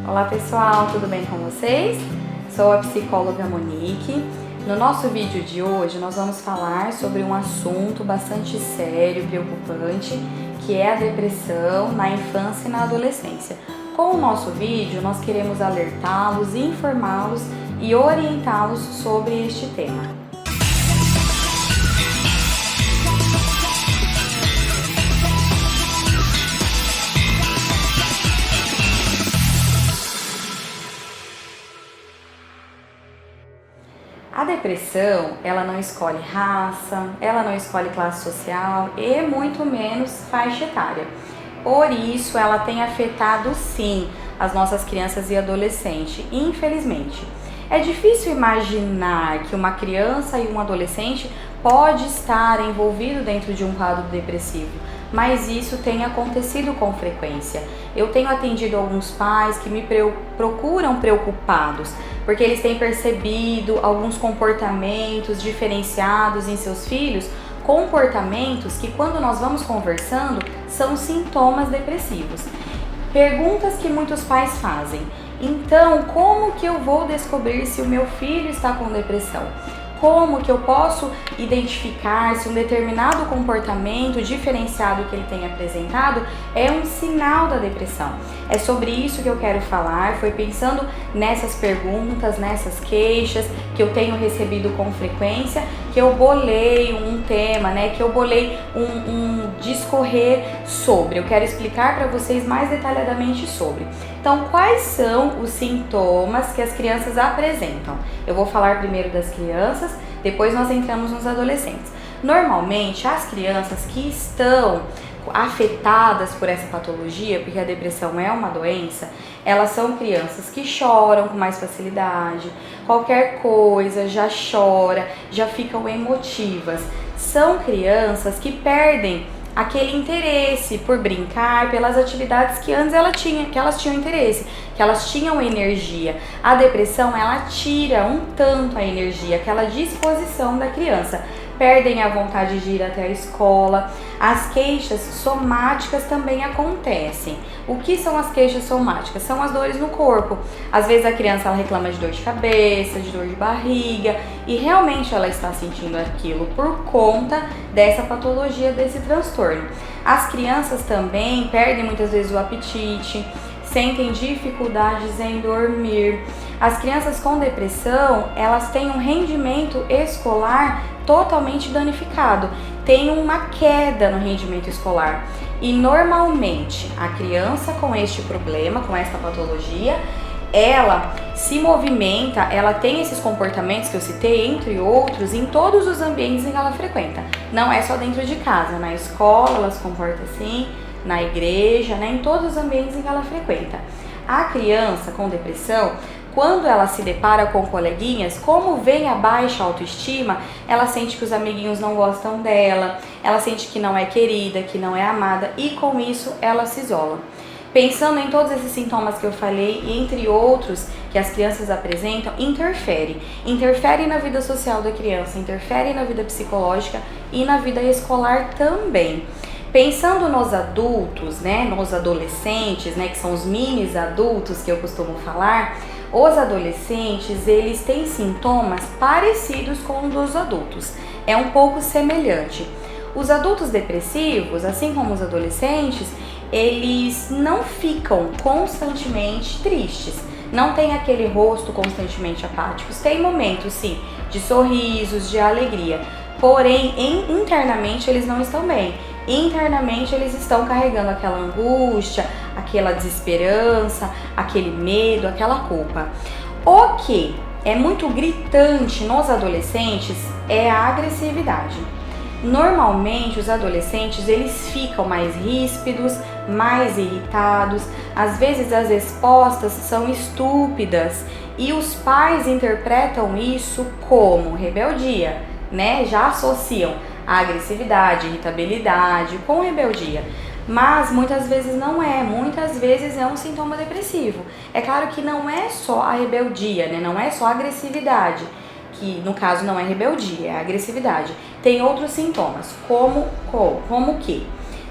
Olá pessoal, tudo bem com vocês? Sou a psicóloga Monique. No nosso vídeo de hoje nós vamos falar sobre um assunto bastante sério e preocupante, que é a depressão na infância e na adolescência. Com o nosso vídeo nós queremos alertá-los, informá-los e orientá-los sobre este tema. A depressão, ela não escolhe raça, ela não escolhe classe social e muito menos faixa etária. Por isso, ela tem afetado sim as nossas crianças e adolescentes, infelizmente. É difícil imaginar que uma criança e um adolescente pode estar envolvido dentro de um quadro depressivo, mas isso tem acontecido com frequência. Eu tenho atendido alguns pais que me procuram preocupados, porque eles têm percebido alguns comportamentos diferenciados em seus filhos, comportamentos que quando nós vamos conversando são sintomas depressivos. Perguntas que muitos pais fazem: então, como que eu vou descobrir se o meu filho está com depressão? Como que eu posso identificar se um determinado comportamento diferenciado que ele tem apresentado é um sinal da depressão? É sobre isso que eu quero falar. Foi pensando nessas perguntas, nessas queixas que eu tenho recebido com frequência, que eu bolei um tema, que eu bolei um discorrer sobre. Eu quero explicar para vocês mais detalhadamente sobre. Então, quais são os sintomas que as crianças apresentam? Eu vou falar primeiro das crianças, depois nós entramos nos adolescentes. Normalmente, as crianças que estão afetadas por essa patologia, porque a depressão é uma doença, elas são crianças que choram com mais facilidade, qualquer coisa já chora, já ficam emotivas. São crianças que perdem aquele interesse por brincar, pelas atividades que antes elas tinham interesse, que elas tinham energia. A depressão, ela tira um tanto a energia, aquela disposição da criança. Perdem a vontade de ir até a escola. As queixas somáticas também acontecem. O que são as queixas somáticas? São as dores no corpo. Às vezes a criança ela reclama de dor de cabeça, de dor de barriga, e realmente ela está sentindo aquilo por conta dessa patologia, desse transtorno. As crianças também perdem muitas vezes o apetite, sentem dificuldades em dormir. As crianças com depressão, elas têm um rendimento escolar totalmente danificado, tem uma queda no rendimento escolar. E normalmente a criança com este problema, com esta patologia, ela se movimenta, ela tem esses comportamentos que eu citei, entre outros, em todos os ambientes em que ela frequenta. Não é só dentro de casa, na escola ela se comporta assim, na igreja, em todos os ambientes em que ela frequenta. A criança com depressão, quando ela se depara com coleguinhas, como vem a baixa autoestima, ela sente que os amiguinhos não gostam dela, ela sente que não é querida, que não é amada, e com isso ela se isola. Pensando em todos esses sintomas que eu falei, e entre outros que as crianças apresentam, interfere na vida social da criança, interfere na vida psicológica e na vida escolar também. Pensando nos adultos, nos adolescentes, que são os mini adultos que eu costumo falar, os adolescentes, eles têm sintomas parecidos com os dos adultos, é um pouco semelhante. Os adultos depressivos, assim como os adolescentes, eles não ficam constantemente tristes, não tem aquele rosto constantemente apático. Tem momentos, sim, de sorrisos, de alegria, porém, internamente eles não estão bem. Internamente eles estão carregando aquela angústia, aquela desesperança, aquele medo, aquela culpa. O que é muito gritante nos adolescentes é a agressividade. Normalmente os adolescentes eles ficam mais ríspidos, mais irritados, às vezes as respostas são estúpidas e os pais interpretam isso como rebeldia, já associam a agressividade, irritabilidade com rebeldia. Mas muitas vezes não é, muitas vezes é um sintoma depressivo. É claro que não é só a rebeldia, não é só a agressividade, que no caso não é rebeldia, é a agressividade. Tem outros sintomas, como que?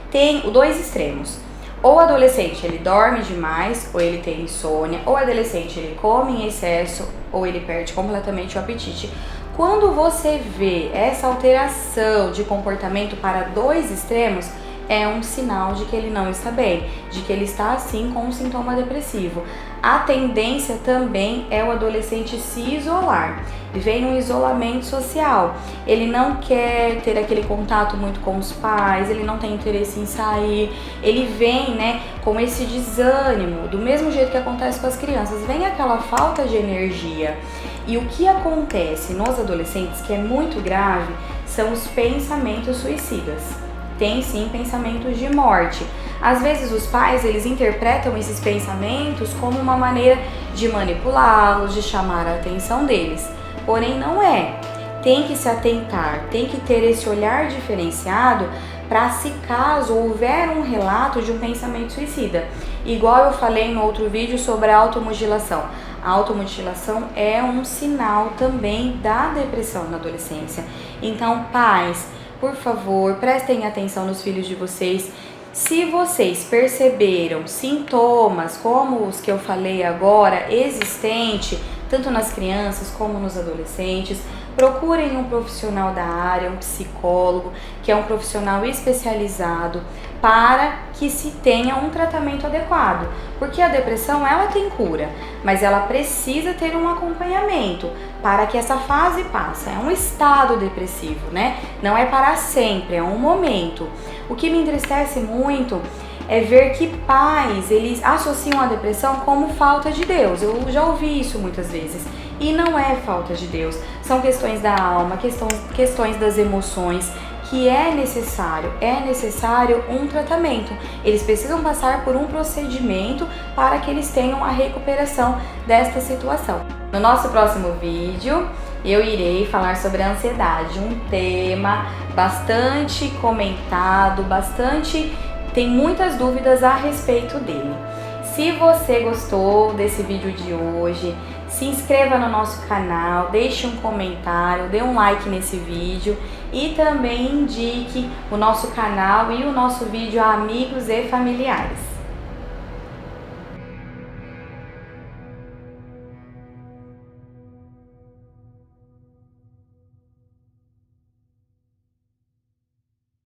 Tem dois extremos. Ou o adolescente, ele dorme demais, ou ele tem insônia, ou o adolescente, ele come em excesso, ou ele perde completamente o apetite. Quando você vê essa alteração de comportamento para dois extremos, é um sinal de que ele não está bem, de que ele está assim com um sintoma depressivo. A tendência também é o adolescente se isolar, viver num isolamento social. Ele não quer ter aquele contato muito com os pais, ele não tem interesse em sair, ele vem, né, com esse desânimo, do mesmo jeito que acontece com as crianças, vem aquela falta de energia. E o que acontece nos adolescentes, que é muito grave, são os pensamentos suicidas. Tem sim pensamentos de morte. Às vezes os pais, eles interpretam esses pensamentos como uma maneira de manipulá-los, de chamar a atenção deles. Porém não é. Tem que se atentar, tem que ter esse olhar diferenciado para, se caso houver um relato de um pensamento suicida. Igual eu falei no outro vídeo sobre a automutilação. A automutilação é um sinal também da depressão na adolescência. Então, pais, por favor, prestem atenção nos filhos de vocês. Se vocês perceberam sintomas como os que eu falei agora, existente, tanto nas crianças como nos adolescentes, procurem um profissional da área, um psicólogo, que é um profissional especializado, para que se tenha um tratamento adequado. Porque a depressão, ela tem cura, mas ela precisa ter um acompanhamento para que essa fase passe. É um estado depressivo, né? Não é para sempre, é um momento. O que me entristece muito é ver que pais, eles associam a depressão como falta de Deus. Eu já ouvi isso muitas vezes. E não é falta de Deus. São questões da alma, questões das emoções, que é necessário um tratamento. Eles precisam passar por um procedimento para que eles tenham a recuperação desta situação. No nosso próximo vídeo, eu irei falar sobre a ansiedade, um tema bastante comentado, tem muitas dúvidas a respeito dele. Se você gostou desse vídeo de hoje, se inscreva no nosso canal, deixe um comentário, dê um like nesse vídeo e também indique o nosso canal e o nosso vídeo a amigos e familiares.